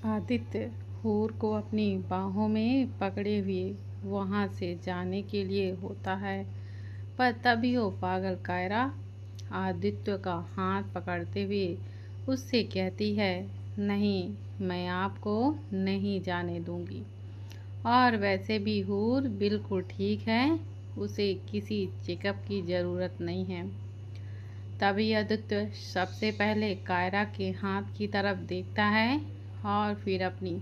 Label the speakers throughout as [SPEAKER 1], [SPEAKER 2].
[SPEAKER 1] आदित्य हूर को अपनी बाहों में पकड़े हुए वहाँ से जाने के लिए होता है, पर तभी वो पागल कायरा आदित्य का हाथ पकड़ते हुए उससे कहती है, नहीं, मैं आपको नहीं जाने दूंगी। और वैसे भी हूर बिल्कुल ठीक है, उसे किसी चेकअप की ज़रूरत नहीं है। तभी आदित्य सबसे पहले कायरा के हाथ की तरफ देखता है और फिर अपनी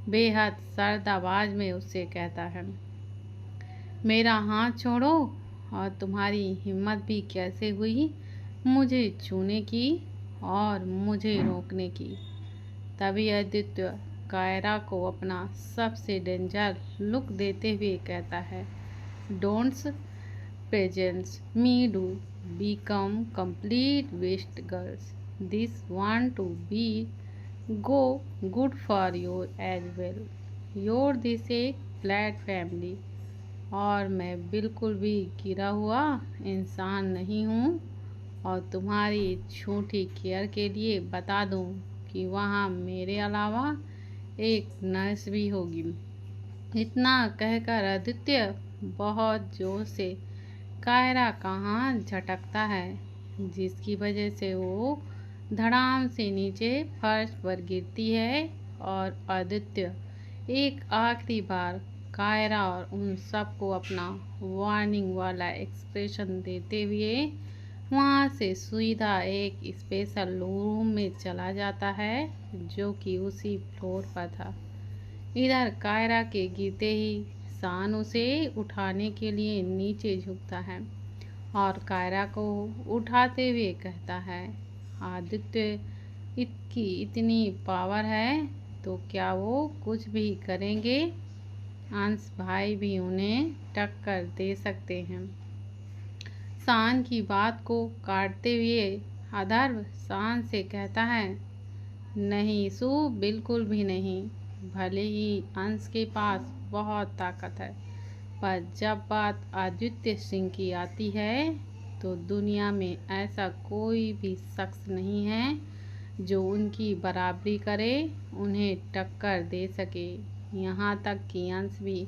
[SPEAKER 1] बेहद सर्द आवाज़ में उससे कहता है, मेरा हाथ छोड़ो। और तुम्हारी हिम्मत भी कैसे हुई मुझे छूने की और मुझे रोकने की। तभी आदित्य कायरा को अपना सबसे डेंजर लुक देते हुए कहता है, don'ts presents me to become complete waste girls. This want to be go good for you as well. You're this एक flat family और मैं बिल्कुल भी गिरा हुआ इंसान नहीं हूँ। और तुम्हारी छोटी केयर के लिए बता दूँ कि वहाँ मेरे अलावा एक नर्स भी होगी। इतना कहकर आदित्य बहुत जोर से कायरा का हाथ झटकता है, जिसकी वजह से वो धड़ाम से नीचे फर्श पर गिरती है। और आदित्य एक आखिरी बार कायरा और उन सबको अपना वार्निंग वाला एक्सप्रेशन देते हुए वहाँ से सीधा एक स्पेशल रूम में चला जाता है, जो कि उसी फ्लोर पर था। इधर कायरा के गिरते ही शान उसे उठाने के लिए नीचे झुकता है और कायरा को उठाते हुए कहता है, आदित्य इसकी इतनी पावर है तो क्या वो कुछ भी करेंगे? अंश भाई भी उन्हें टक्कर दे सकते हैं। शान की बात को काटते हुए अधर्व शान से कहता है, नहीं सु, बिल्कुल भी नहीं। भले ही अंश के पास बहुत ताकत है, पर जब बात आदित्य सिंह की आती है तो दुनिया में ऐसा कोई भी शख्स नहीं है जो उनकी बराबरी करे, उन्हें टक्कर दे सके। यहाँ तक कि अंश भी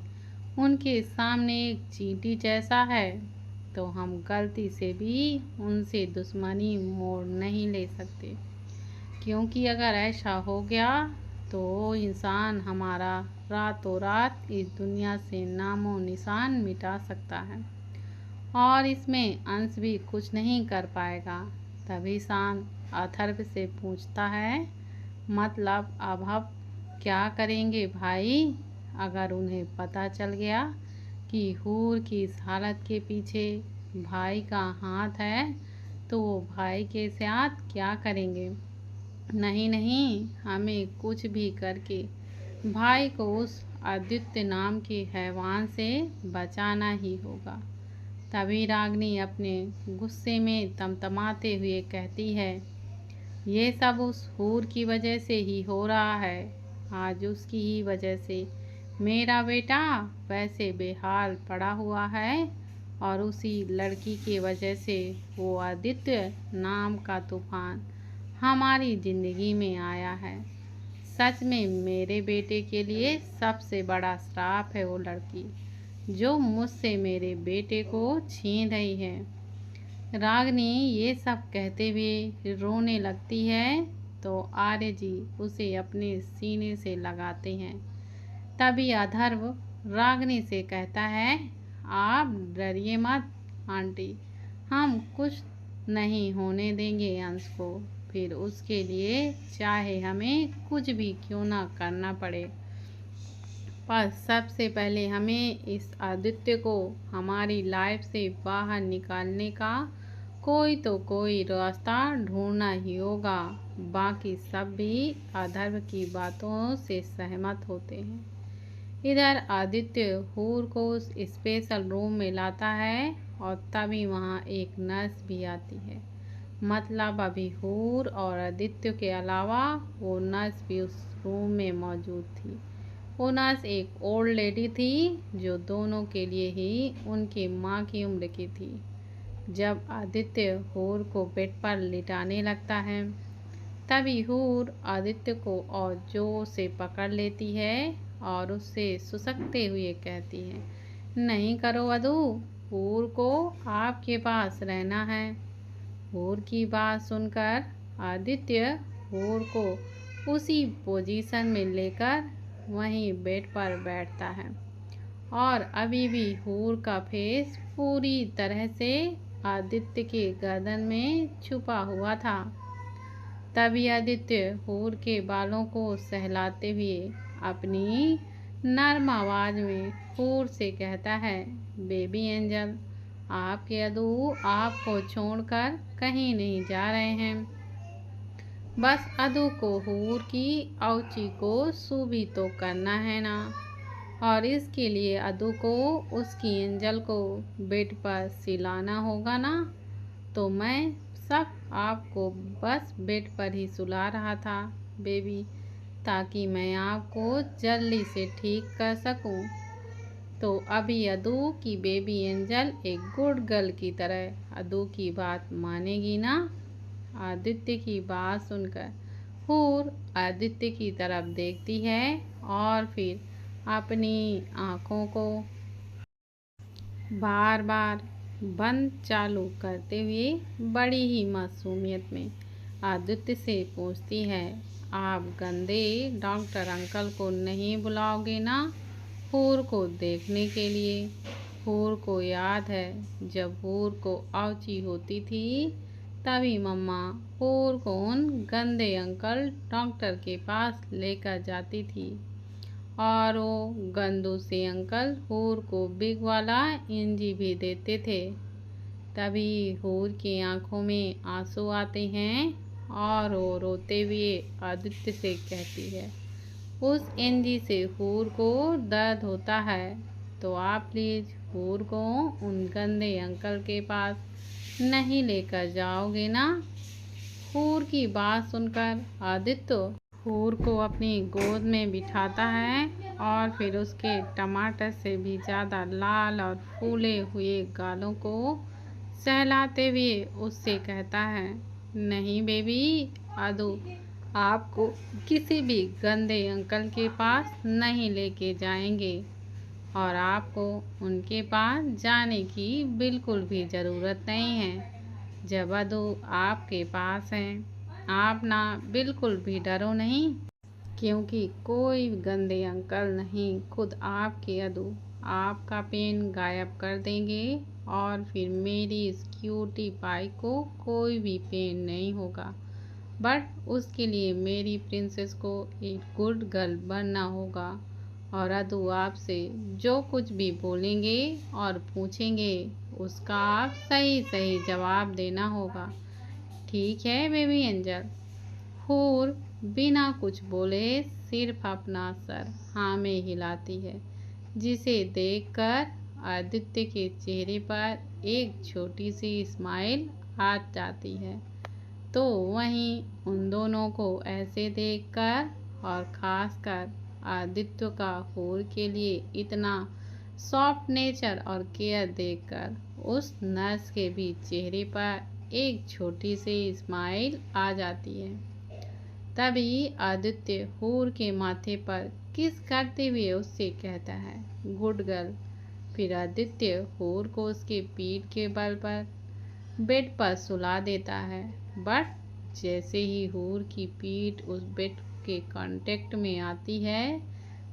[SPEAKER 1] उनके सामने एक चींटी जैसा है, तो हम गलती से भी उनसे दुश्मनी मोड़ नहीं ले सकते, क्योंकि अगर ऐसा हो गया तो इंसान हमारा रातों रात इस दुनिया से नामो निशान मिटा सकता है और इसमें अंश भी कुछ नहीं कर पाएगा। तभी शान अथर्व से पूछता है, मतलब अब हम क्या करेंगे भाई? अगर उन्हें पता चल गया कि हूर की इस हालत के पीछे भाई का हाथ है तो वो भाई के साथ क्या करेंगे? नहीं नहीं, हमें कुछ भी करके भाई को उस आदित्य नाम के हैवान से बचाना ही होगा। तभी रागिनी अपने गुस्से में तमतमाते हुए कहती है, ये सब उस हूर की वजह से ही हो रहा है। आज उसकी ही वजह से मेरा बेटा वैसे बेहाल पड़ा हुआ है और उसी लड़की की वजह से वो आदित्य नाम का तूफान हमारी ज़िंदगी में आया है। सच में मेरे बेटे के लिए सबसे बड़ा श्राप है वो लड़की जो मुझसे मेरे बेटे को छीन रही है। रागिनी ये सब कहते हुए रोने लगती है तो आर्य जी उसे अपने सीने से लगाते हैं। तभी अथर्व रागिनी से कहता है, आप डरिए मत आंटी, हम कुछ नहीं होने देंगे अंश को, फिर उसके लिए चाहे हमें कुछ भी क्यों ना करना पड़े। पर सबसे पहले हमें इस आदित्य को हमारी लाइफ से बाहर निकालने का कोई तो कोई रास्ता ढूंढना ही होगा। बाकी सब भी अथर्व की बातों से सहमत होते हैं। इधर आदित्य हूर को उस स्पेशल रूम में लाता है और तभी वहाँ एक नर्स भी आती है। मतलब अभी हूर और आदित्य के अलावा वो नर्स भी उस रूम में मौजूद थी। वो नर्स एक ओल्ड लेडी थी जो दोनों के लिए ही उनकी माँ की उम्र की थी। जब आदित्य हूर को बेड पर लिटाने लगता है तभी हूर आदित्य को और जोर से पकड़ लेती है और उससे सुसकते हुए कहती है, नहीं करो अदू, हूर को आपके पास रहना है। हूर की बात सुनकर आदित्य हूर को उसी पोजीशन में लेकर वहीं बेड पर बैठता है और अभी भी हूर का फेस पूरी तरह से आदित्य के गर्दन में छुपा हुआ था। तभी आदित्य हूर के बालों को सहलाते हुए अपनी नर्म आवाज में हूर से कहता है, बेबी एंजल, आपके अदू आपको छोड़कर कहीं नहीं जा रहे हैं। बस अदू को हूर की औची को सूबी तो करना है ना, और इसके लिए अदू को उसकी एंजल को बेड पर सिलाना होगा ना। तो मैं सब आपको बस बेड पर ही सुला रहा था बेबी, ताकि मैं आपको जल्दी से ठीक कर सकूं। तो अभी अदू की बेबी एंजल एक गुड गर्ल की तरह अदू की बात मानेगी ना। आदित्य की बात सुनकर हूर आदित्य की तरफ देखती है और फिर अपनी आँखों को बार बार बंद चालू करते हुए बड़ी ही मासूमियत में आदित्य से पूछती है, आप गंदे डॉक्टर अंकल को नहीं बुलाओगे ना हूर को देखने के लिए। हूर को याद है जब हूर को औची होती थी तभी मम्मा हूर को उन गंदे अंकल डॉक्टर के पास लेकर जाती थी और वो गंदू से अंकल हूर को बिग वाला इंजी भी देते थे। तभी हूर की आंखों में आंसू आते हैं और वो रोते हुए आदित्य से कहती है, उस इंजी से हूर को दर्द होता है, तो आप प्लीज़ हूर को उन गंदे अंकल के पास नहीं लेकर जाओगे ना। हूर की बात सुनकर आदित्य हूर को अपनी गोद में बिठाता है और फिर उसके टमाटर से भी ज़्यादा लाल और फूले हुए गालों को सहलाते हुए उससे कहता है, नहीं बेबी अदू आपको किसी भी गंदे अंकल के पास नहीं लेके जाएंगे और आपको उनके पास जाने की बिल्कुल भी ज़रूरत नहीं है। जब अदू आपके पास हैं आप ना बिल्कुल भी डरो नहीं, क्योंकि कोई गंदे अंकल नहीं, खुद आपके अदू आपका पेन गायब कर देंगे और फिर मेरी इस क्यूटी पाई को कोई भी पेन नहीं होगा। बट उसके लिए मेरी प्रिंसेस को एक गुड गर्ल बनना होगा और अदू आपसे जो कुछ भी बोलेंगे और पूछेंगे उसका आप सही सही जवाब देना होगा। ठीक है बेबी एंजल। हूर बिना कुछ बोले सिर्फ अपना सर हाँ में हिलाती है, जिसे देखकर आदित्य के चेहरे पर एक छोटी सी स्माइल आ जाती है। तो वहीं उन दोनों को ऐसे देखकर और ख़ासकर आदित्य का हूर के लिए इतना सॉफ्ट नेचर और केयर देखकर उस नर्स के भी चेहरे पर एक छोटी सी स्माइल आ जाती है। तभी आदित्य हूर के माथे पर किस करते हुए उससे कहता है, गुड गर्ल। फिर आदित्य हूर को उसके पीठ के बल पर बेड पर सुला देता है। बट जैसे ही हूर की पीठ उस बेड के कांटेक्ट में आती है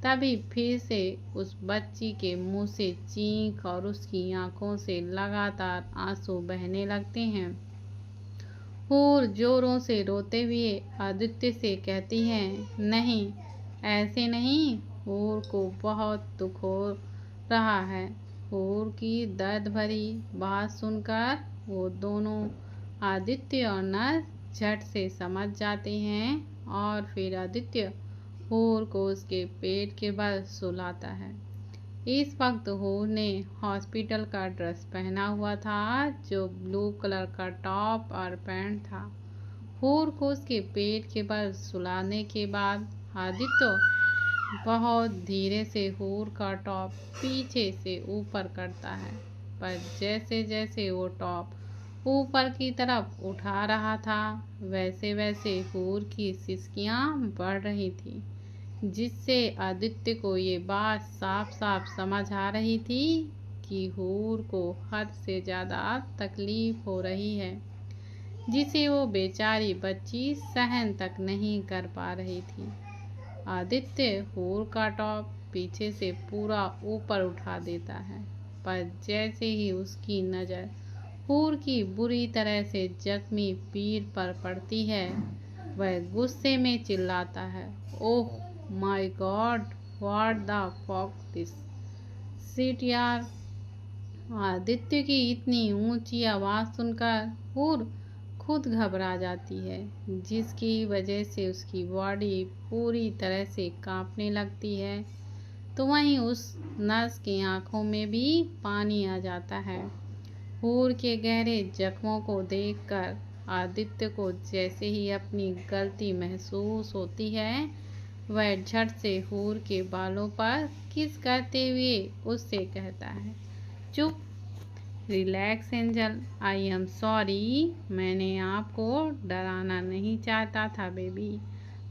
[SPEAKER 1] तभी फिर से उस बच्ची के मुंह से चीख और उसकी आंखों से लगातार आंसू बहने लगते हैं। हूर जोरों से रोते हुए आदित्य से कहती है, नहीं ऐसे नहीं, हूर को बहुत दुख हो रहा है। हूर की दर्द भरी बात सुनकर वो दोनों आदित्य और नर्स झट से समझ जाते हैं और फिर आदित्य हूर को उसके पेट के बल सुलाता है। इस वक्त हूर ने हॉस्पिटल का ड्रेस पहना हुआ था जो ब्लू कलर का टॉप और पैंट था। हूर को उसके पेट के बल सुलाने के बाद आदित्य बहुत धीरे से हूर का टॉप पीछे से ऊपर करता है, पर जैसे जैसे वो टॉप ऊपर की तरफ उठा रहा था। वैसे वैसे हूर की सिसकियां बढ़ रही थी, जिससे आदित्य को ये बात साफ साफ समझ आ रही थी कि हूर को हद से ज़्यादा तकलीफ हो रही है, जिसे वो बेचारी बच्ची सहन तक नहीं कर पा रही थी। आदित्य हूर का टॉप पीछे से पूरा ऊपर उठा देता है, पर जैसे ही उसकी नज़र हूर की बुरी तरह से जख्मी पीठ पर पड़ती है, वह गुस्से में चिल्लाता है, oh my God, what the fuck this shit यार। आदित्य की इतनी ऊंची आवाज़ सुनकर हूर खुद घबरा जाती है, जिसकी वजह से उसकी बॉडी पूरी तरह से कांपने लगती है। तो वहीं उस नर्स की आंखों में भी पानी आ जाता है। हूर के गहरे जख्मों को देखकर आदित्य को जैसे ही अपनी गलती महसूस होती है, वह झट से हूर के बालों पर किस करते हुए उससे कहता है, चुप, relax angel, I am sorry, मैंने आपको डराना नहीं चाहता था baby,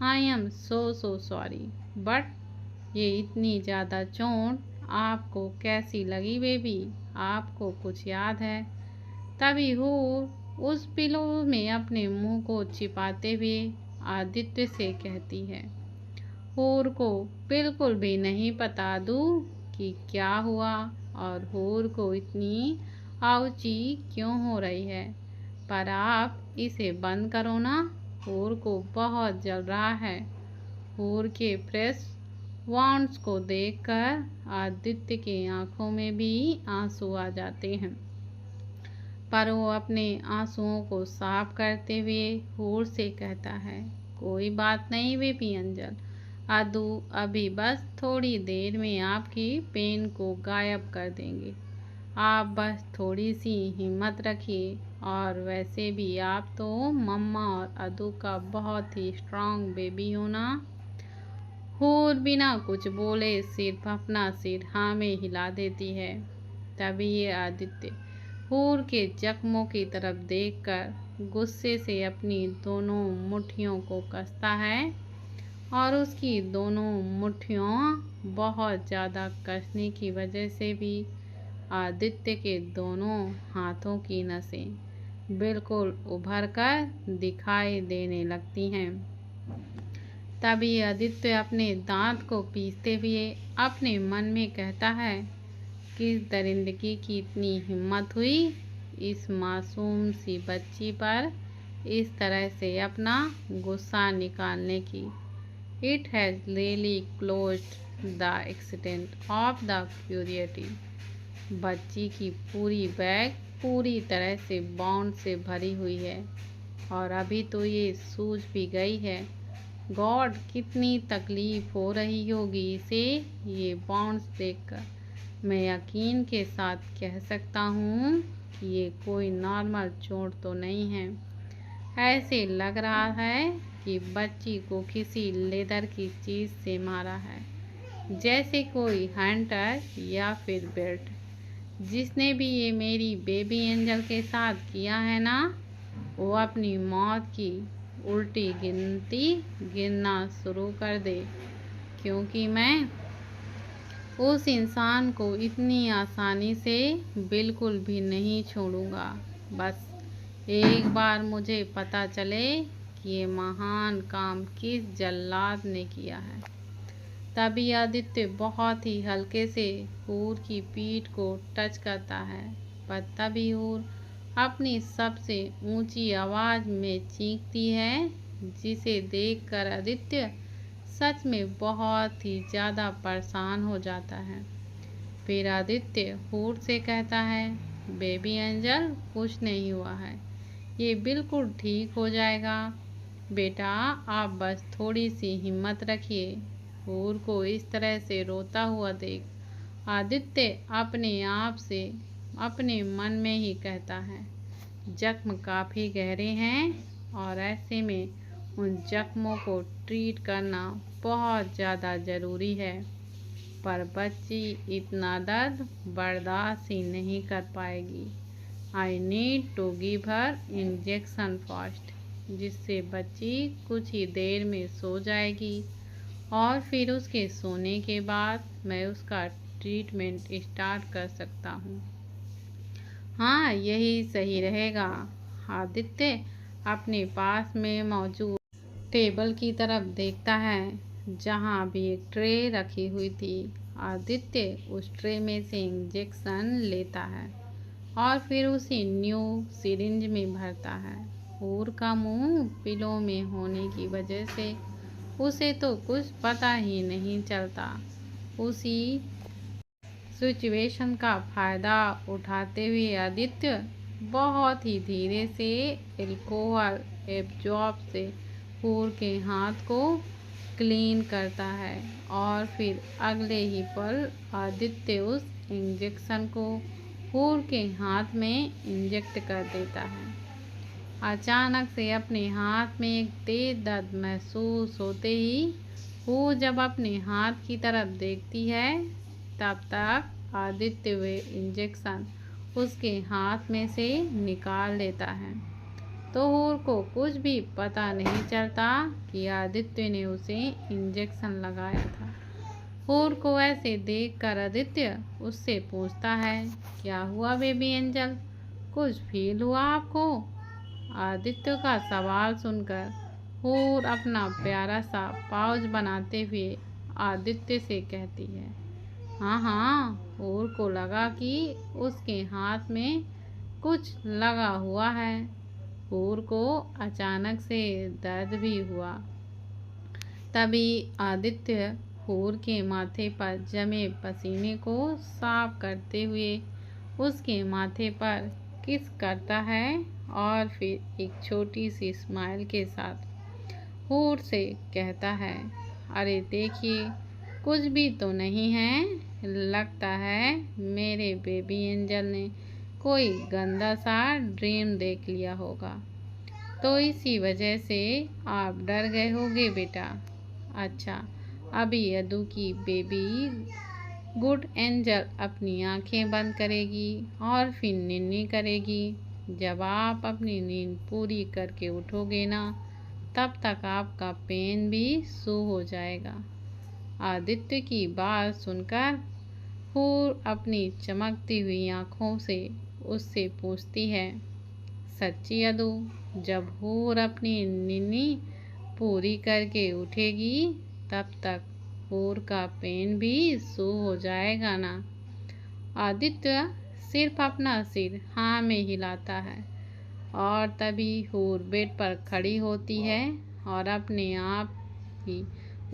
[SPEAKER 1] I am so sorry, but ये इतनी ज़्यादा चोट आपको कैसी लगी बेबी, आपको कुछ याद है? तभी हूर उस पिलो में अपने मुंह को छिपाते हुए आदित्य से कहती है, हूर को बिल्कुल भी नहीं पता दूँ कि क्या हुआ और हूर को इतनी आउची क्यों हो रही है, पर आप इसे बंद करो ना, हूर को बहुत जल रहा है। हूर के फ्रेश वाउंड्स को देखकर आदित्य की आंखों में भी आंसू आ जाते हैं, पर वो अपने आंसुओं को साफ करते हुए हूर से कहता है, कोई बात नहीं बेबी अंजल, आदू अभी बस थोड़ी देर में आपकी पेन को गायब कर देंगे, आप बस थोड़ी सी हिम्मत रखिए, और वैसे भी आप तो मम्मा और अदू का बहुत ही स्ट्रांग बेबी हो ना। हूर बिना कुछ बोले सिर्फ अपना सिर हाँ में हिला देती है। तभी ये आदित्य हूर के जख्मों की तरफ देखकर गुस्से से अपनी दोनों मुट्ठियों को कसता है, और उसकी दोनों मुट्ठियों बहुत ज़्यादा कसने की वजह से भी आदित्य के दोनों हाथों की नसें बिल्कुल उभर कर दिखाई देने लगती हैं। तभी आदित्य अपने दांत को पीसते हुए अपने मन में कहता है, किस दरिंदगी की इतनी हिम्मत हुई इस मासूम सी बच्ची पर इस तरह से अपना गुस्सा निकालने की। It has really closed the extent of the curiosity. बच्ची की पूरी बैग पूरी तरह से बाउंड से भरी हुई है, और अभी तो ये सूझ भी गई है। गॉड, कितनी तकलीफ हो रही होगी इसे ये बाउंड्स देखकर। मैं यकीन के साथ कह सकता हूँ कि ये कोई नॉर्मल चोट तो नहीं है। ऐसे लग रहा है कि बच्ची को किसी लेदर की चीज़ से मारा है, जैसे कोई हंटर या फिर बेल्ट। जिसने भी ये मेरी बेबी एंजल के साथ किया है ना, वो अपनी मौत की उल्टी गिनती गिनना शुरू कर दे, क्योंकि मैं उस इंसान को इतनी आसानी से बिल्कुल भी नहीं छोड़ूंगा। बस एक बार मुझे पता चले कि ये महान काम किस जल्लाद ने किया है। तभी आदित्य बहुत ही हल्के से हूर की पीठ को टच करता है, पर तभी हूर अपनी सबसे ऊंची आवाज़ में चीखती है, जिसे देखकर आदित्य सच में बहुत ही ज़्यादा परेशान हो जाता है। फिर आदित्य हूर से कहता है, बेबी एंजल, कुछ नहीं हुआ है, ये बिल्कुल ठीक हो जाएगा बेटा, आप बस थोड़ी सी हिम्मत रखिए। हूर को इस तरह से रोता हुआ देख आदित्य अपने आप से अपने मन में ही कहता है, जख्म काफ़ी गहरे हैं, और ऐसे में उन जख्मों को ट्रीट करना बहुत ज़्यादा ज़रूरी है, पर बच्ची इतना दर्द बर्दाश्त ही नहीं कर पाएगी। I need to give her injection fast, जिससे बच्ची कुछ ही देर में सो जाएगी और फिर उसके सोने के बाद मैं उसका ट्रीटमेंट स्टार्ट कर सकता हूँ। हाँ, यही सही रहेगा। आदित्य अपने पास में मौजूद टेबल की तरफ देखता है जहाँ अभी एक ट्रे रखी हुई थी। आदित्य उस ट्रे में से इंजेक्शन लेता है और फिर उसे न्यू सिरिंज में भरता है। हूर का मुंह पिलो में होने की वजह से उसे तो कुछ पता ही नहीं चलता। उसी सिचुएशन का फायदा उठाते हुए आदित्य बहुत ही धीरे से अल्कोहल एब्जॉर्ब से हूर के हाथ को क्लीन करता है और फिर अगले ही पल आदित्य उस इंजेक्शन को हूर के हाथ में इंजेक्ट कर देता है। अचानक से अपने हाथ में एक तेज दर्द महसूस होते ही हूर जब अपने हाथ की तरफ देखती है तब तक आदित्य वे इंजेक्शन उसके हाथ में से निकाल लेता है। तो हूर को कुछ भी पता नहीं चलता कि आदित्य ने उसे इंजेक्शन लगाया था। हूर को ऐसे देखकर आदित्य उससे पूछता है, क्या हुआ बेबी एंजल, कुछ फील हुआ आपको? आदित्य का सवाल सुनकर हूर अपना प्यारा सा पाउच बनाते हुए आदित्य से कहती है, हाँ हाँ। हूर को लगा कि उसके हाथ में कुछ लगा हुआ है। हूर को अचानक से दर्द भी हुआ। तभी आदित्य हूर के माथे पर जमे पसीने को साफ करते हुए उसके माथे पर किस करता है और फिर एक छोटी सी स्माइल के साथ हूर से कहता है, अरे देखिए, कुछ भी तो नहीं है। लगता है मेरे बेबी एंजल ने कोई गंदा सा ड्रीम देख लिया होगा, तो इसी वजह से आप डर गए होगे बेटा। अच्छा, अभी यदु की बेबी गुड एंजल अपनी आंखें बंद करेगी और फिर निन्नी करेगी। जब आप अपनी नींद पूरी करके उठोगे ना, तब तक आपका पेन भी सो हो जाएगा। आदित्य की बात सुनकर हूर अपनी चमकती हुई आँखों से उससे पूछती है, सच्ची यदु? जब हूर अपनी निन्नी पूरी करके उठेगी तब तक हूर का पेन भी सो हो जाएगा ना? आदित्य सिर्फ अपना सिर हाँ में हिलाता है और तभी हूर बेड पर खड़ी होती है और अपने आप ही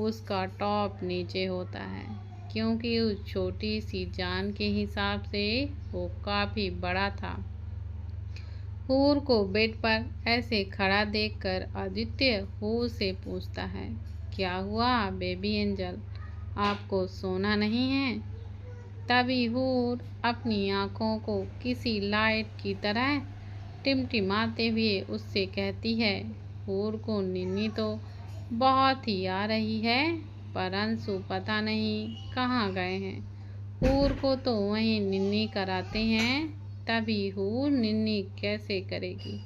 [SPEAKER 1] उसका टॉप नीचे होता है, क्योंकि उस छोटी सी जान के हिसाब से वो काफ़ी बड़ा था। हूर को बेड पर ऐसे खड़ा देखकर आदित्य हूर से पूछता है, क्या हुआ बेबी एंजल, आपको सोना नहीं है? तभी हूर अपनी आँखों को किसी लाइट की तरह टिमटिमाते हुए उससे कहती है, हूर को निन्नी तो बहुत ही आ रही है, पर अंशु पता नहीं कहाँ गए हैं। हूर को तो वहीं निन्नी कराते हैं, तभी हूर निन्नी कैसे करेगी?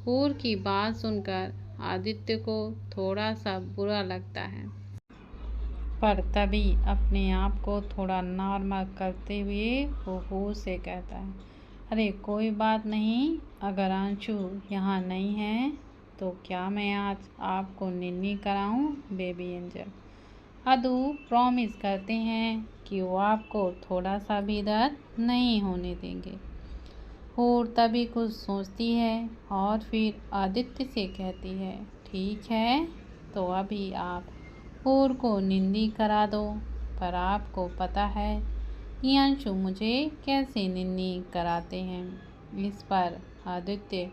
[SPEAKER 1] हूर की बात सुनकर आदित्य को थोड़ा सा बुरा लगता है, पर तभी अपने आप को थोड़ा नॉर्मल करते हुए वो हूर से कहता है, अरे कोई बात नहीं, अगर अंशु यहाँ नहीं है तो क्या मैं आज आपको निन्नी कराऊं बेबी एंजल? अदू प्रॉमिस करते हैं कि वो आपको थोड़ा सा भी दर्द नहीं होने देंगे। हूर तभी कुछ सोचती है और फिर आदित्य से कहती है, ठीक है, तो अभी आप हूर को निन्नी करा दो, पर आपको पता है कि अंशु मुझे कैसे निन्नी कराते हैं? इस पर आदित्य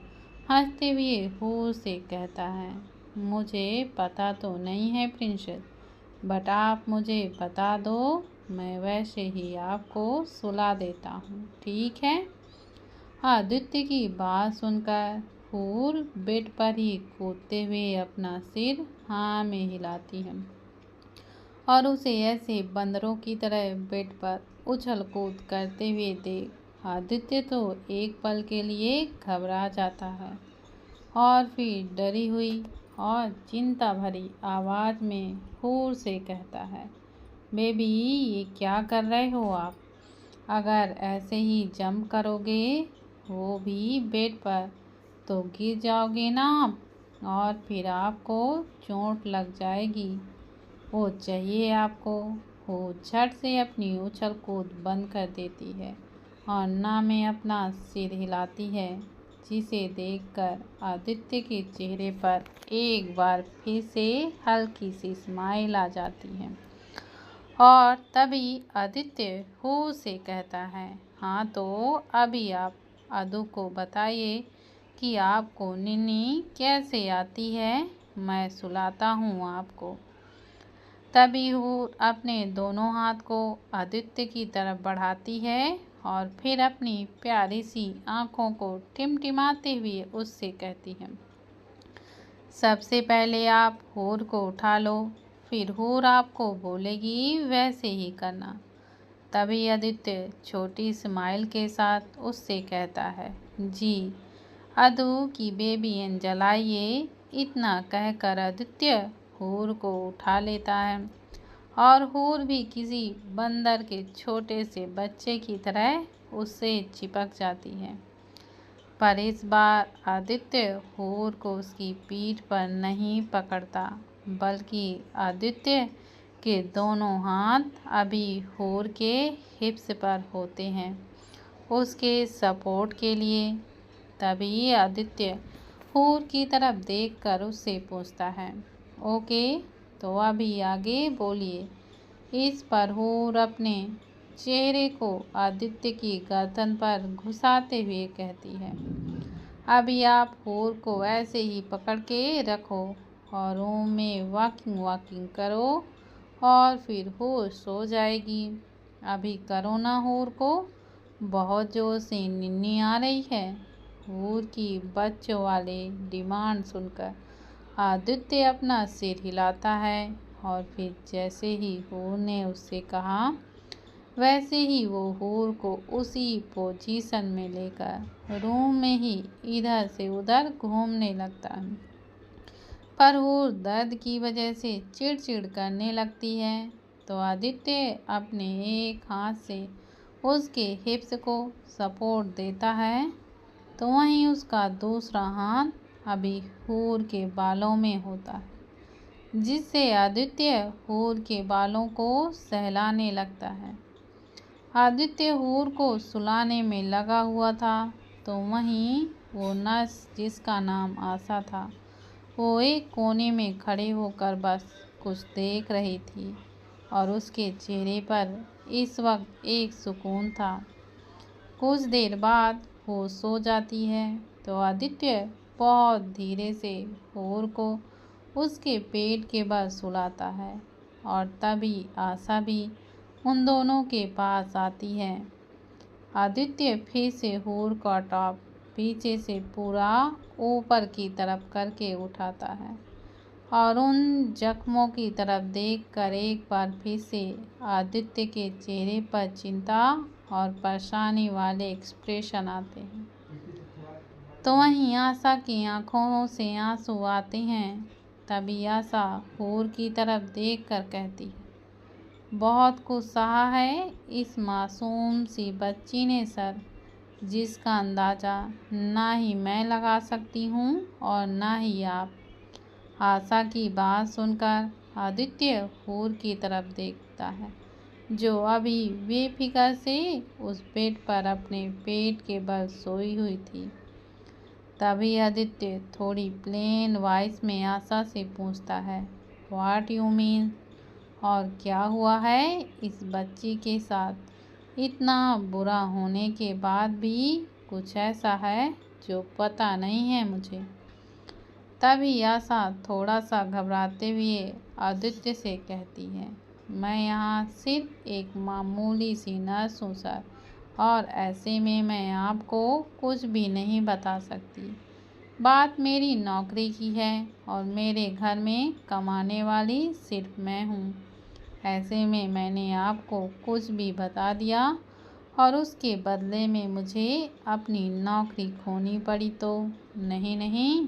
[SPEAKER 1] हंसते हुए हूर से कहता है, मुझे पता तो नहीं है प्रिंसेस, बट आप मुझे बता दो, मैं वैसे ही आपको सुला देता हूँ, ठीक है? आदित्य की बात सुनकर हूर बेड पर ही कूदते हुए अपना सिर हाँ में हिलाती है और उसे ऐसे बंदरों की तरह बेड पर उछल कूद करते हुए देख आदित्य तो एक पल के लिए घबरा जाता है और फिर डरी हुई और चिंता भरी आवाज़ में हूर से कहता है, बेबी ये क्या कर रहे हो आप? अगर ऐसे ही जंप करोगे, वो भी बेड पर, तो गिर जाओगे ना आप, और फिर आपको चोट लग जाएगी। वो चाहिए आपको। वो झट से अपनी उछल कूद बंद कर देती है और ना में अपना सिर हिलाती है, जिसे देखकर आदित्य के चेहरे पर एक बार फिर से हल्की सी स्माइल आ जाती है। और तभी आदित्य हू से कहता है, हाँ तो अभी आप अदू को बताइए कि आपको नींद कैसे आती है, मैं सुलाता हूँ आपको। तभी हूर अपने दोनों हाथ को आदित्य की तरफ बढ़ाती है और फिर अपनी प्यारी सी आंखों को टिमटिमाते हुए उससे कहती है, सबसे पहले आप हूर को उठा लो, फिर हूर आपको बोलेगी वैसे ही करना। तभी आदित्य छोटी स्माइल के साथ उससे कहता है, जी अदू की बेबी एंजल आइए। इतना कहकर आदित्य हूर को उठा लेता है और हूर भी किसी बंदर के छोटे से बच्चे की तरह उससे चिपक जाती है। पर इस बार आदित्य हूर को उसकी पीठ पर नहीं पकड़ता, बल्कि आदित्य के दोनों हाथ अभी हूर के हिप्स पर होते हैं, उसके सपोर्ट के लिए। तभी आदित्य हूर की तरफ देखकर उससे पूछता है, ओके तो अभी आगे बोलिए। इस पर हूर अपने चेहरे को आदित्य की गर्दन पर घुसाते हुए कहती है, अभी आप हूर को ऐसे ही पकड़ के रखो और रूम में वॉकिंग करो और फिर हूर सो जाएगी। अभी करो ना हूर को, बहुत जोर से नींद आ रही है। हूर की बच्चों वाले डिमांड सुनकर आदित्य अपना सिर हिलाता है और फिर जैसे ही हूर ने उससे कहा, वैसे ही वो हूर को उसी पोजीशन में लेकर रूम में ही इधर से उधर घूमने लगता है। पर हूर दर्द की वजह से चिड़चिड़ करने लगती है, तो आदित्य अपने एक हाथ से उसके हिप्स को सपोर्ट देता है, तो वहीं उसका दूसरा हाथ अभी हूर के बालों में होता है, जिससे आदित्य हूर के बालों को सहलाने लगता है। आदित्य हूर को सुलाने में लगा हुआ था, तो वहीं वो नर्स, जिसका नाम आशा था, वो एक कोने में खड़े होकर बस कुछ देख रही थी और उसके चेहरे पर इस वक्त एक सुकून था। कुछ देर बाद वो सो जाती है, तो आदित्य बहुत धीरे से हूर को उसके पेट के बल सुलाता है और तभी आशा भी उन दोनों के पास आती है। आदित्य फिर से हूर का टॉप पीछे से पूरा ऊपर की तरफ करके उठाता है और उन जख्मों की तरफ देखकर एक बार फिर से आदित्य के चेहरे पर चिंता और परेशानी वाले एक्सप्रेशन आते हैं। तो वहीं आशा की आंखों से आंसू आते हैं। तभी आशा हूर की तरफ देखकर कहती है, बहुत कुछ सहा है इस मासूम सी बच्ची ने सर, जिसका अंदाज़ा ना ही मैं लगा सकती हूँ और ना ही आप। आशा की बात सुनकर आदित्य हूर की तरफ देखता है, जो अभी बेफिक्र से उस बेड पर अपने पेट के बल सोई हुई थी। तभी आदित्य थोड़ी प्लेन वॉइस में आशा से पूछता है, व्हाट यू मीन? और क्या हुआ है इस बच्ची के साथ? इतना बुरा होने के बाद भी कुछ ऐसा है जो पता नहीं है मुझे। तभी आशा थोड़ा सा घबराते हुए आदित्य से कहती है, मैं यहाँ सिर्फ एक मामूली सी नर्स हूँ सर, और ऐसे में मैं आपको कुछ भी नहीं बता सकती। बात मेरी नौकरी की है और मेरे घर में कमाने वाली सिर्फ मैं हूँ। ऐसे में मैंने आपको कुछ भी बता दिया और उसके बदले में मुझे अपनी नौकरी खोनी पड़ी तो? नहीं नहीं,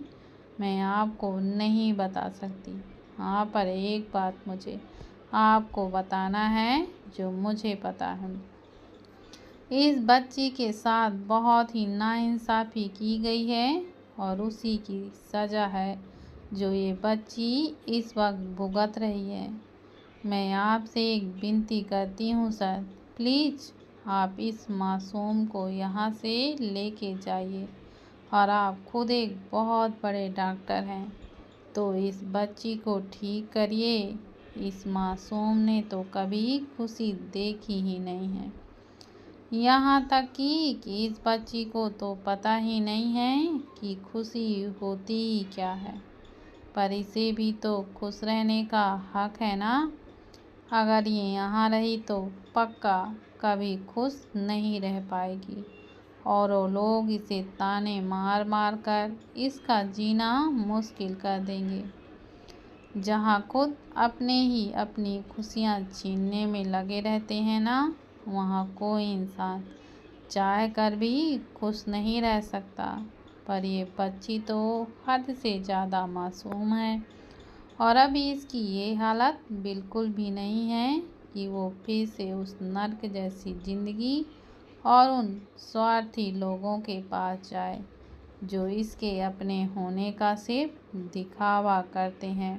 [SPEAKER 1] मैं आपको नहीं बता सकती। हाँ, पर एक बात मुझे आपको बताना है जो मुझे पता है। इस बच्ची के साथ बहुत ही नाइंसाफ़ी की गई है और उसी की सज़ा है जो ये बच्ची इस वक्त भुगत रही है। मैं आपसे एक विनती करती हूँ सर, प्लीज़ आप इस मासूम को यहाँ से लेके जाइए। और आप खुद एक बहुत बड़े डॉक्टर हैं, तो इस बच्ची को ठीक करिए। इस मासूम ने तो कभी खुशी देखी ही नहीं है। यहाँ तक कि इस बच्ची को तो पता ही नहीं है कि खुशी होती ही क्या है। पर इसे भी तो खुश रहने का हक है ना। अगर ये यहाँ रही तो पक्का कभी खुश नहीं रह पाएगी और वो लोग इसे ताने मार मार कर इसका जीना मुश्किल कर देंगे। जहाँ खुद अपने ही अपनी खुशियाँ छीनने में लगे रहते हैं ना, वहाँ कोई इंसान चाह कर भी खुश नहीं रह सकता। पर ये बच्ची तो हद से ज़्यादा मासूम है और अभी इसकी ये हालत बिल्कुल भी नहीं है कि वो फिर से उस नर्क जैसी ज़िंदगी और उन स्वार्थी लोगों के पास जाए जो इसके अपने होने का सिर्फ दिखावा करते हैं,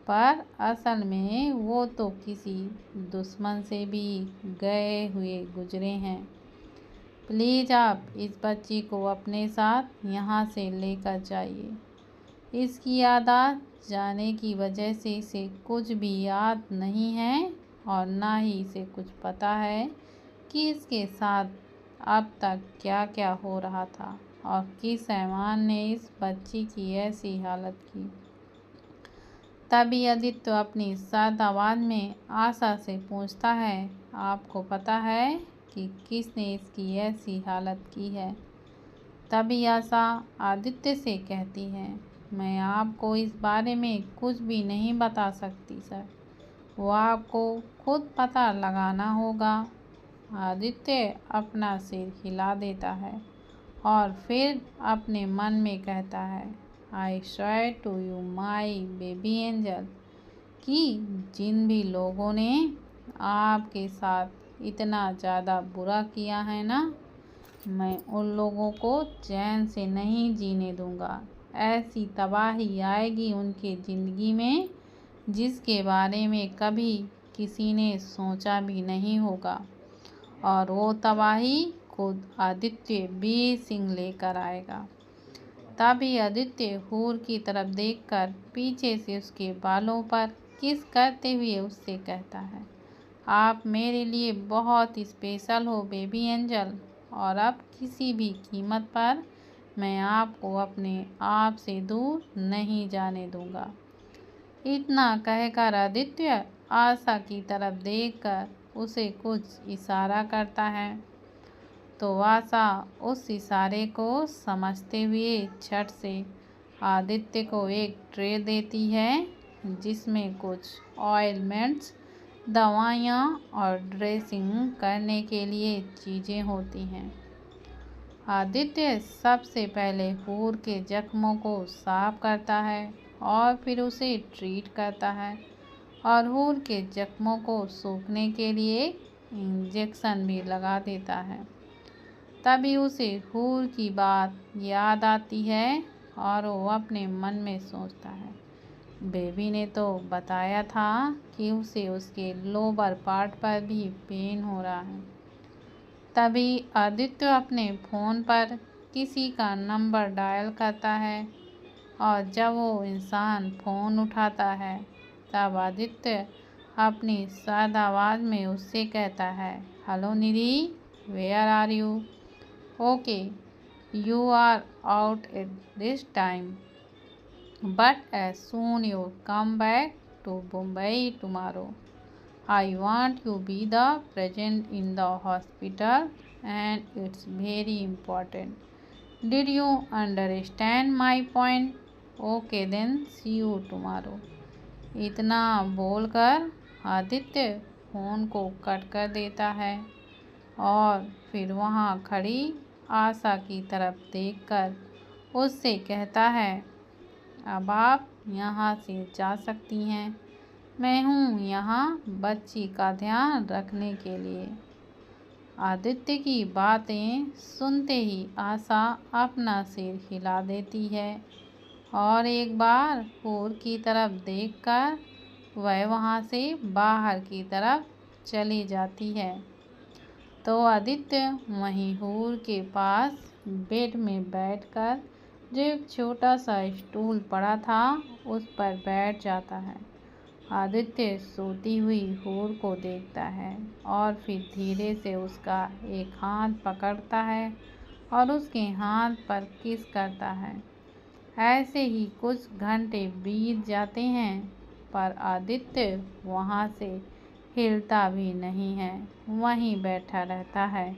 [SPEAKER 1] पर असल में वो तो किसी दुश्मन से भी गए हुए गुजरे हैं। प्लीज़ आप इस बच्ची को अपने साथ यहाँ से लेकर जाइए। इसकी आदत जाने की वजह से इसे कुछ भी याद नहीं है और ना ही इसे कुछ पता है कि इसके साथ अब तक क्या क्या हो रहा था और किस हैवान ने इस बच्ची की ऐसी हालत की। तभी आदित्य अपनी सख्त आवाज़ में आशा से पूछता है, आपको पता है कि किसने इसकी ऐसी हालत की है? तभी आशा आदित्य से कहती है, मैं आपको इस बारे में कुछ भी नहीं बता सकती सर, वो आपको खुद पता लगाना होगा। आदित्य अपना सिर हिला देता है और फिर अपने मन में कहता है, I swear to you my baby angel, कि जिन भी लोगों ने आपके साथ इतना ज़्यादा बुरा किया है ना, मैं उन लोगों को चैन से नहीं जीने दूंगा। ऐसी तबाही आएगी उनके ज़िंदगी में जिसके बारे में कभी किसी ने सोचा भी नहीं होगा और वो तबाही खुद आदित्य बीर सिंह लेकर आएगा। तभी आदित्य हूर की तरफ देखकर पीछे से उसके बालों पर किस करते हुए उससे कहता है, आप मेरे लिए बहुत स्पेशल हो बेबी एंजल और अब किसी भी कीमत पर मैं आपको अपने आप से दूर नहीं जाने दूंगा। इतना कहकर आदित्य आशा की तरफ देखकर उसे कुछ इशारा करता है, तो आशा उस इशारे को समझते हुए झट से आदित्य को एक ट्रे देती है जिसमें कुछ ऑयलमेंट्स, दवाइयाँ और ड्रेसिंग करने के लिए चीज़ें होती हैं। आदित्य सबसे पहले हूर के जख्मों को साफ करता है और फिर उसे ट्रीट करता है और हूर के जख्मों को सूखने के लिए इंजेक्शन भी लगा देता है। तभी उसे हूर की बात याद आती है और वो अपने मन में सोचता है, बेबी ने तो बताया था कि उसे उसके लोअर पार्ट पर भी पेन हो रहा है। तभी आदित्य अपने फ़ोन पर किसी का नंबर डायल करता है और जब वो इंसान फ़ोन उठाता है तब आदित्य अपनी सख्त आवाज़ में उससे कहता है, hello Nidhi, where are you? Okay, you are out at this time, but as soon you come back to Bombay tomorrow, I want you be the present in the hospital and it's very important. Did you understand my point? Okay then, see you tomorrow. इतना बोलकर Aditya phone को cut कर देता है और फिर वहाँ खड़ी आशा की तरफ देखकर उससे कहता है, अब आप यहाँ से जा सकती हैं। मैं हूँ यहाँ बच्ची का ध्यान रखने के लिए। आदित्य की बातें सुनते ही आशा अपना सिर हिला देती है और एक बार हूर की तरफ देखकर वह वहाँ से बाहर की तरफ चली जाती है। तो आदित्य वहीं हूर के पास बेड में बैठकर जो एक छोटा सा स्टूल पड़ा था उस पर बैठ जाता है। आदित्य सोती हुई हूर को देखता है और फिर धीरे से उसका एक हाथ पकड़ता है और उसके हाथ पर किस करता है। ऐसे ही कुछ घंटे बीत जाते हैं पर आदित्य वहाँ से हिलता भी नहीं है, वहीं बैठा रहता है।